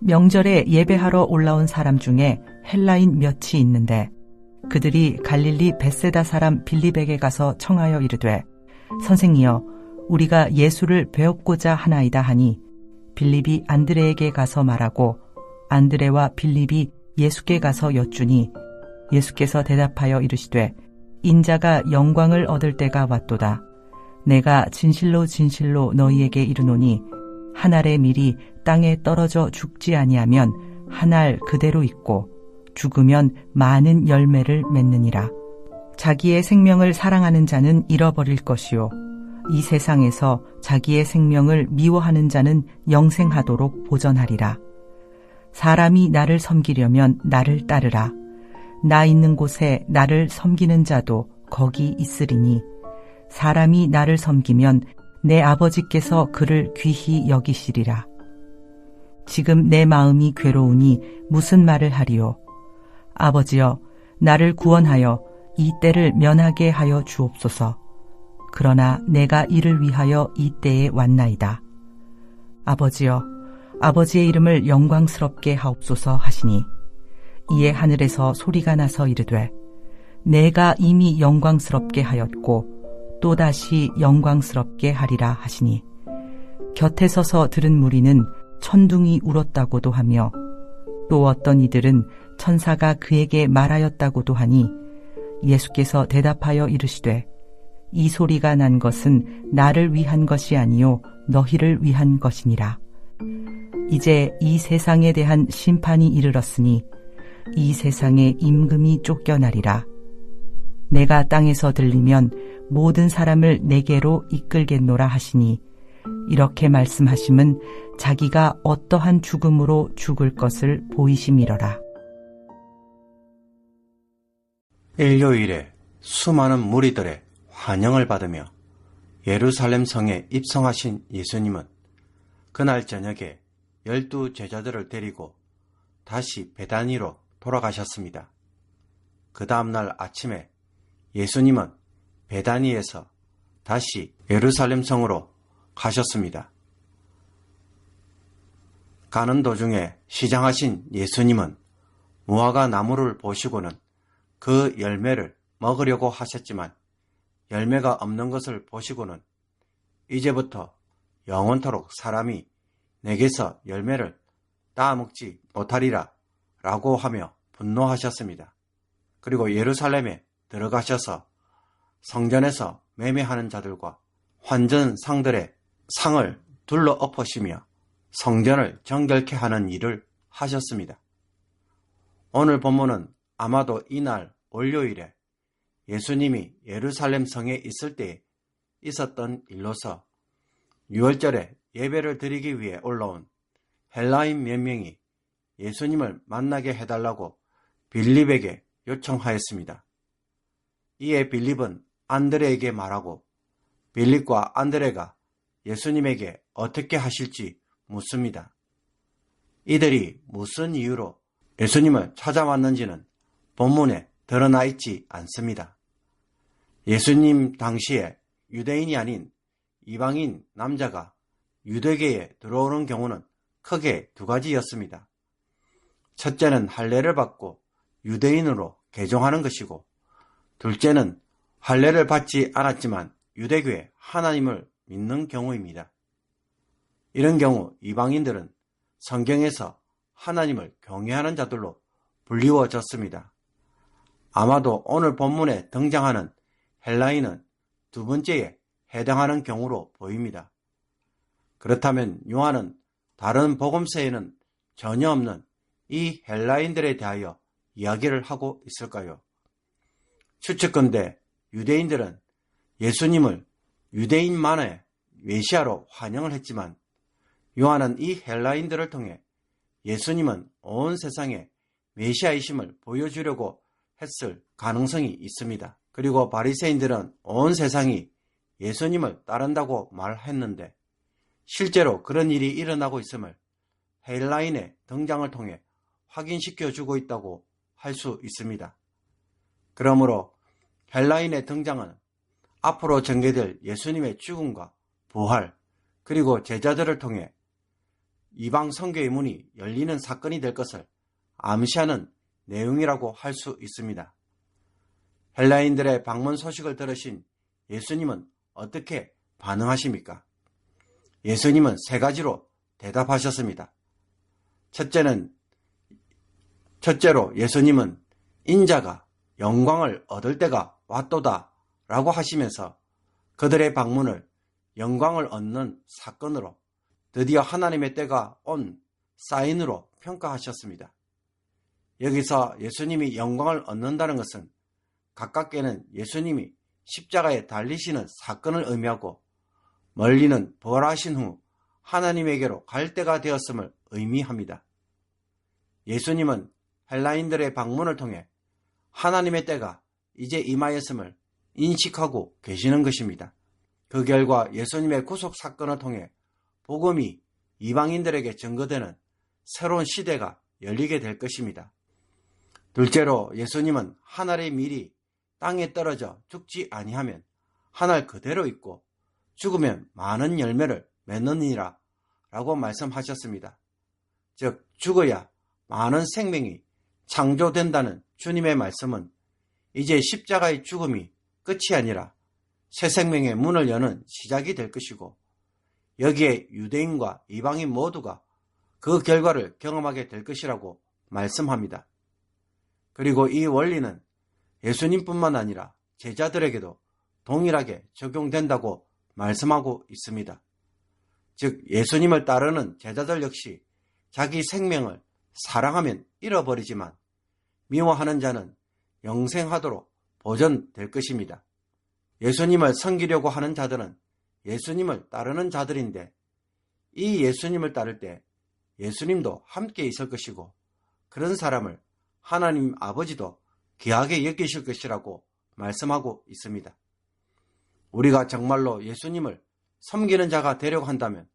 명절에 예배하러 올라온 사람 중에 헬라인 몇이 있는데 그들이 갈릴리 벳세다 사람 빌립에게 가서 청하여 이르되 선생이여 우리가 예수를 배웠고자 하나이다 하니 빌립이 안드레에게 가서 말하고 안드레와 빌립이 예수께 가서 여쭈니 예수께서 대답하여 이르시되 인자가 영광을 얻을 때가 왔도다. 내가 진실로 진실로 너희에게 이르노니 한 알의 밀이 땅에 떨어져 죽지 아니하면 한 알 그대로 있고 죽으면 많은 열매를 맺느니라. 자기의 생명을 사랑하는 자는 잃어버릴 것이요 이 세상에서 자기의 생명을 미워하는 자는 영생하도록 보전하리라. 사람이 나를 섬기려면 나를 따르라. 나 있는 곳에 나를 섬기는 자도 거기 있으리니 사람이 나를 섬기면 내 아버지께서 그를 귀히 여기시리라. 지금 내 마음이 괴로우니 무슨 말을 하리요? 아버지여, 나를 구원하여 이 때를 면하게 하여 주옵소서. 그러나 내가 이를 위하여 이 때에 왔나이다. 아버지여, 아버지의 이름을 영광스럽게 하옵소서 하시니 이에 하늘에서 소리가 나서 이르되 내가 이미 영광스럽게 하였고 또다시 영광스럽게 하리라 하시니 곁에 서서 들은 무리는 천둥이 울었다고도 하며 또 어떤 이들은 천사가 그에게 말하였다고도 하니 예수께서 대답하여 이르시되 이 소리가 난 것은 나를 위한 것이 아니요 너희를 위한 것이니라. 이제 이 세상에 대한 심판이 이르렀으니 이 세상의 임금이 쫓겨나리라. 내가 땅에서 들리면 모든 사람을 내게로 이끌겠노라 하시니 이렇게 말씀하심은 자기가 어떠한 죽음으로 죽을 것을 보이심이러라. 일요일에 수많은 무리들의 환영을 받으며 예루살렘 성에 입성하신 예수님은 그날 저녁에 12 제자들을 데리고 다시 베다니로 돌아가셨습니다. 그 다음날 아침에 예수님은 베다니에서 다시 예루살렘 성으로 가셨습니다. 가는 도중에 시장하신 예수님은 무화과 나무를 보시고는 그 열매를 먹으려고 하셨지만 열매가 없는 것을 보시고는 이제부터 영원토록 사람이 내게서 열매를 따먹지 못하리라 라고 하며 분노하셨습니다. 그리고 예루살렘에 들어가셔서 성전에서 매매하는 자들과 환전상들의 상을 둘러 엎으시며 성전을 정결케 하는 일을 하셨습니다. 오늘 본문은 아마도 이날 월요일에 예수님이 예루살렘 성에 있을 때 있었던 일로서 유월절에 예배를 드리기 위해 올라온 헬라인 몇 명이 예수님을 만나게 해달라고 빌립에게 요청하였습니다. 이에 빌립은 안드레에게 말하고 빌립과 안드레가 예수님에게 어떻게 하실지 묻습니다. 이들이 무슨 이유로 예수님을 찾아왔는지는 본문에 드러나 있지 않습니다. 예수님 당시에 유대인이 아닌 이방인 남자가 유대계에 들어오는 경우는 크게 두 가지였습니다. 첫째는 할례를 받고 유대인으로 개종하는 것이고 둘째는 할례를 받지 않았지만 유대교에 하나님을 믿는 경우입니다. 이런 경우 이방인들은 성경에서 하나님을 경외하는 자들로 불리워졌습니다. 아마도 오늘 본문에 등장하는 헬라인은 두 번째에 해당하는 경우로 보입니다. 그렇다면 요한은 다른 복음서에는 전혀 없는 이 헬라인들에 대하여 이야기를 하고 있을까요? 추측컨대 유대인들은 예수님을 유대인만의 메시아로 환영을 했지만 요한은 이 헬라인들을 통해 예수님은 온 세상에 메시아이심을 보여주려고 했을 가능성이 있습니다. 그리고 바리새인들은 온 세상이 예수님을 따른다고 말했는데 실제로 그런 일이 일어나고 있음을 헬라인의 등장을 통해 확인시켜주고 있다고 할 수 있습니다. 그러므로 헬라인의 등장은 앞으로 전개될 예수님의 죽음과 부활 그리고 제자들을 통해 이방 선교의 문이 열리는 사건이 될 것을 암시하는 내용이라고 할 수 있습니다. 헬라인들의 방문 소식을 들으신 예수님은 어떻게 반응하십니까? 예수님은 세 가지로 대답하셨습니다. 첫째로 예수님은 인자가 영광을 얻을 때가 왔도다 라고 하시면서 그들의 방문을 영광을 얻는 사건으로, 드디어 하나님의 때가 온 사인으로 평가하셨습니다. 여기서 예수님이 영광을 얻는다는 것은 가깝게는 예수님이 십자가에 달리시는 사건을 의미하고, 멀리는 부활하신 후 하나님에게로 갈 때가 되었음을 의미합니다. 예수님은 헬라인들의 방문을 통해 하나님의 때가 이제 임하였음을 인식하고 계시는 것입니다. 그 결과 예수님의 구속 사건을 통해 복음이 이방인들에게 증거되는 새로운 시대가 열리게 될 것입니다. 둘째로 예수님은 하늘의 밀이 땅에 떨어져 죽지 아니하면 하늘 그대로 있고 죽으면 많은 열매를 맺느니라 라고 말씀하셨습니다. 즉 죽어야 많은 생명이 창조된다는 주님의 말씀은 이제 십자가의 죽음이 끝이 아니라 새 생명의 문을 여는 시작이 될 것이고, 여기에 유대인과 이방인 모두가 그 결과를 경험하게 될 것이라고 말씀합니다. 그리고 이 원리는 예수님뿐만 아니라 제자들에게도 동일하게 적용된다고 말씀하고 있습니다. 즉 예수님을 따르는 제자들 역시 자기 생명을 사랑하면 잃어버리지만 미워하는 자는 영생하도록 보존될 것입니다. 예수님을 섬기려고 하는 자들은 예수님을 따르는 자들인데, 이 예수님을 따를 때 예수님도 함께 있을 것이고, 그런 사람을 하나님 아버지도 귀하게 여기실 것이라고 말씀하고 있습니다. 우리가 정말로 예수님을 섬기는 자가 되려고 한다면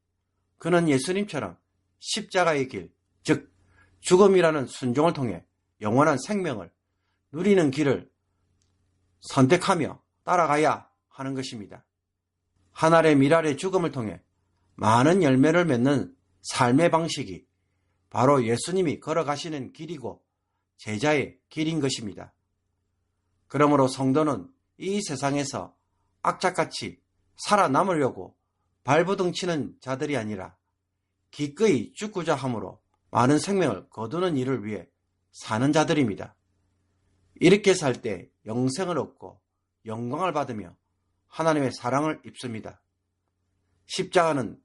그는 예수님처럼 십자가의 길, 즉 죽음이라는 순종을 통해 영원한 생명을 누리는 길을 선택하며 따라가야 하는 것입니다. 하늘의 미랄의 죽음을 통해 많은 열매를 맺는 삶의 방식이 바로 예수님이 걸어가시는 길이고 제자의 길인 것입니다. 그러므로 성도는 이 세상에서 악착같이 살아남으려고 발버둥 치는 자들이 아니라 기꺼이 죽고자 함으로 많은 생명을 거두는 일을 위해 사는 자들입니다. 이렇게 살 때 영생을 얻고 영광을 받으며 하나님의 사랑을 입습니다. 십자가는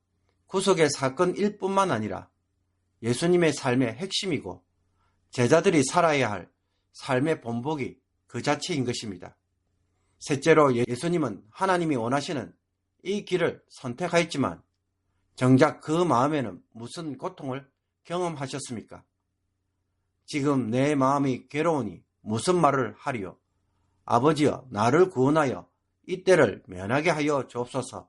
구속의 사건일 뿐만 아니라 예수님의 삶의 핵심이고 제자들이 살아야 할 삶의 본보기 그 자체인 것입니다. 셋째로 예수님은 하나님이 원하시는 이 길을 선택하였지만 정작 그 마음에는 무슨 고통을 경험하셨습니까? 지금 내 마음이 괴로우니 무슨 말을 하리요? 아버지여 나를 구원하여 이 때를 면하게 하여 주옵소서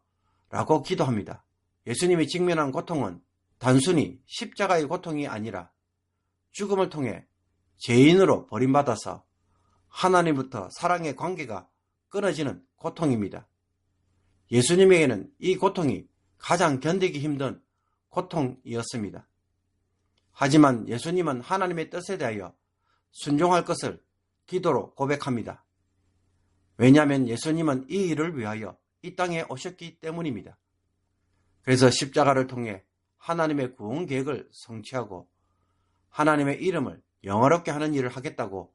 라고 기도합니다. 예수님이 직면한 고통은 단순히 십자가의 고통이 아니라 죽음을 통해 죄인으로 버림받아서 하나님부터 사랑의 관계가 끊어지는 고통입니다. 예수님에게는 이 고통이 가장 견디기 힘든 고통이었습니다. 하지만 예수님은 하나님의 뜻에 대하여 순종할 것을 기도로 고백합니다. 왜냐하면 예수님은 이 일을 위하여 이 땅에 오셨기 때문입니다. 그래서 십자가를 통해 하나님의 구원 계획을 성취하고 하나님의 이름을 영화롭게 하는 일을 하겠다고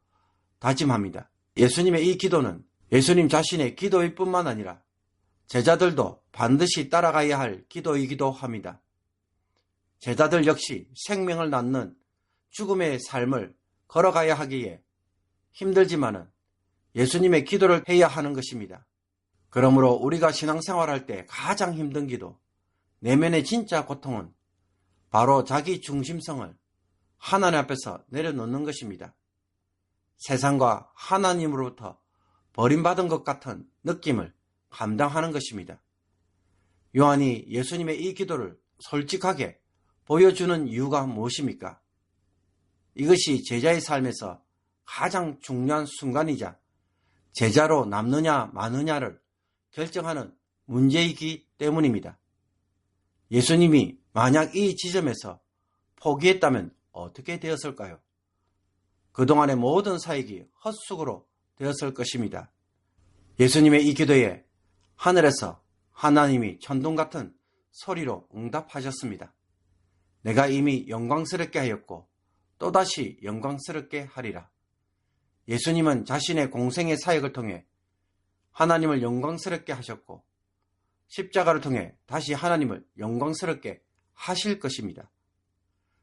다짐합니다. 예수님의 이 기도는 예수님 자신의 기도일 뿐만 아니라 제자들도 반드시 따라가야 할 기도이기도 합니다. 제자들 역시 생명을 낳는 죽음의 삶을 걸어가야 하기에 힘들지만은 예수님의 기도를 해야 하는 것입니다. 그러므로 우리가 신앙생활할 때 가장 힘든 기도, 내면의 진짜 고통은 바로 자기 중심성을 하나님 앞에서 내려놓는 것입니다. 세상과 하나님으로부터 버림받은 것 같은 느낌을 감당하는 것입니다. 요한이 예수님의 이 기도를 솔직하게 보여주는 이유가 무엇입니까? 이것이 제자의 삶에서 가장 중요한 순간이자 제자로 남느냐 마느냐를 결정하는 문제이기 때문입니다. 예수님이 만약 이 지점에서 포기했다면 어떻게 되었을까요? 그동안의 모든 사역이 헛수고로 되었을 것입니다. 예수님의 이 기도에 하늘에서 하나님이 천둥 같은 소리로 응답하셨습니다. 내가 이미 영광스럽게 하였고 또다시 영광스럽게 하리라. 예수님은 자신의 공생의 사역을 통해 하나님을 영광스럽게 하셨고 십자가를 통해 다시 하나님을 영광스럽게 하실 것입니다.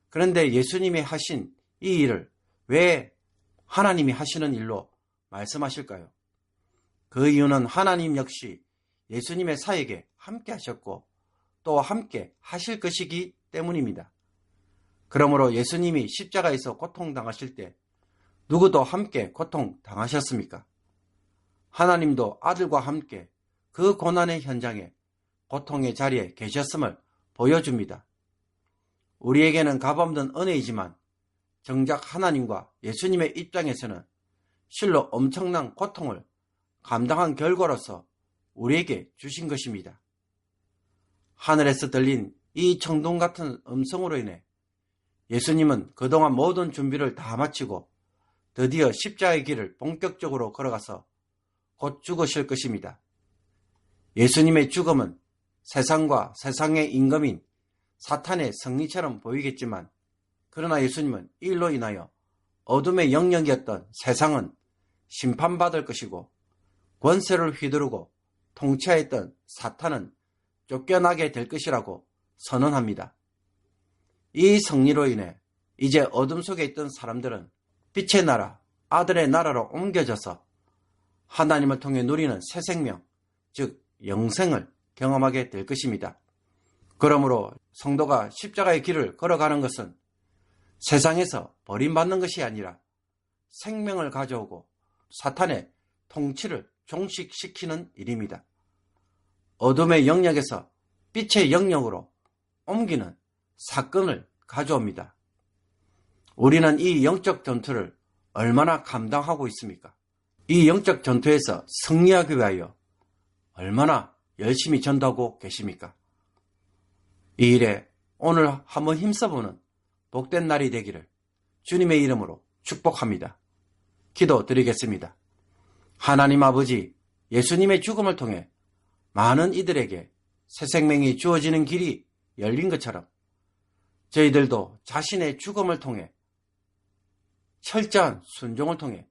그런데 예수님이 하신 이 일을 왜 하나님이 하시는 일로 말씀하실까요? 그 이유는 하나님 역시 예수님의 사역에 함께 하셨고 또 함께 하실 것이기 때문입니다. 그러므로 예수님이 십자가에서 고통당하실 때 누구도 함께 고통당하셨습니까? 하나님도 아들과 함께 그 고난의 현장에 고통의 자리에 계셨음을 보여줍니다. 우리에게는 값없는 은혜이지만 정작 하나님과 예수님의 입장에서는 실로 엄청난 고통을 감당한 결과로서 우리에게 주신 것입니다. 하늘에서 들린 이 천둥 같은 음성으로 인해 예수님은 그동안 모든 준비를 다 마치고 드디어 십자가의 길을 본격적으로 걸어가서 곧 죽으실 것입니다. 예수님의 죽음은 세상과 세상의 임금인 사탄의 승리처럼 보이겠지만 그러나 예수님은 이 일로 인하여 어둠의 영역이었던 세상은 심판받을 것이고 권세를 휘두르고 통치하였던 사탄은 쫓겨나게 될 것이라고 선언합니다. 이 승리로 인해 이제 어둠 속에 있던 사람들은 빛의 나라, 아들의 나라로 옮겨져서 하나님을 통해 누리는 새 생명, 즉 영생을 경험하게 될 것입니다. 그러므로 성도가 십자가의 길을 걸어가는 것은 세상에서 버림받는 것이 아니라 생명을 가져오고 사탄의 통치를 종식시키는 일입니다. 어둠의 영역에서 빛의 영역으로 옮기는 사건을 가져옵니다. 우리는 이 영적 전투를 얼마나 감당하고 있습니까? 이 영적 전투에서 승리하기 위하여 얼마나 열심히 전도하고 계십니까? 이 일에 오늘 한번 힘써보는 복된 날이 되기를 주님의 이름으로 축복합니다. 기도드리겠습니다. 하나님 아버지, 예수님의 죽음을 통해 많은 이들에게 새 생명이 주어지는 길이 열린 것처럼 저희들도 자신의 죽음을 통해 철저한 순종을 통해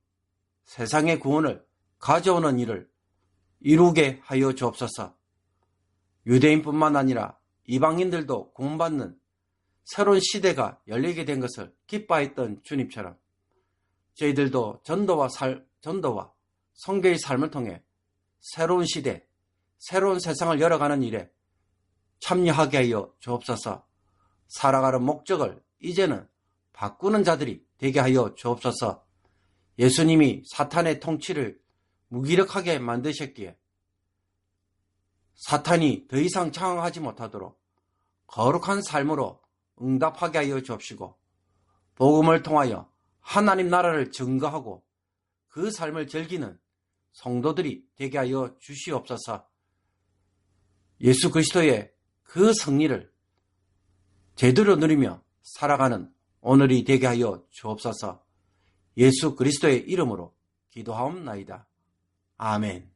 세상의 구원을 가져오는 일을 이루게 하여 주옵소서. 유대인뿐만 아니라 이방인들도 구원받는 새로운 시대가 열리게 된 것을 기뻐했던 주님처럼 저희들도 전도와 선교의 삶을 통해 새로운 시대, 새로운 세상을 열어가는 일에 참여하게 하여 주옵소서. 살아가는 목적을 이제는 바꾸는 자들이 되게 하여 주옵소서. 예수님이 사탄의 통치를 무기력하게 만드셨기에 사탄이 더 이상 장악하지 못하도록 거룩한 삶으로 응답하게 하여 주옵시고 복음을 통하여 하나님 나라를 증거하고 그 삶을 즐기는 성도들이 되게 하여 주시옵소서. 예수 그리스도의 그 승리를 제대로 누리며 살아가는 오늘이 되게 하여 주옵소서. 예수 그리스도의 이름으로 기도하옵나이다. 아멘.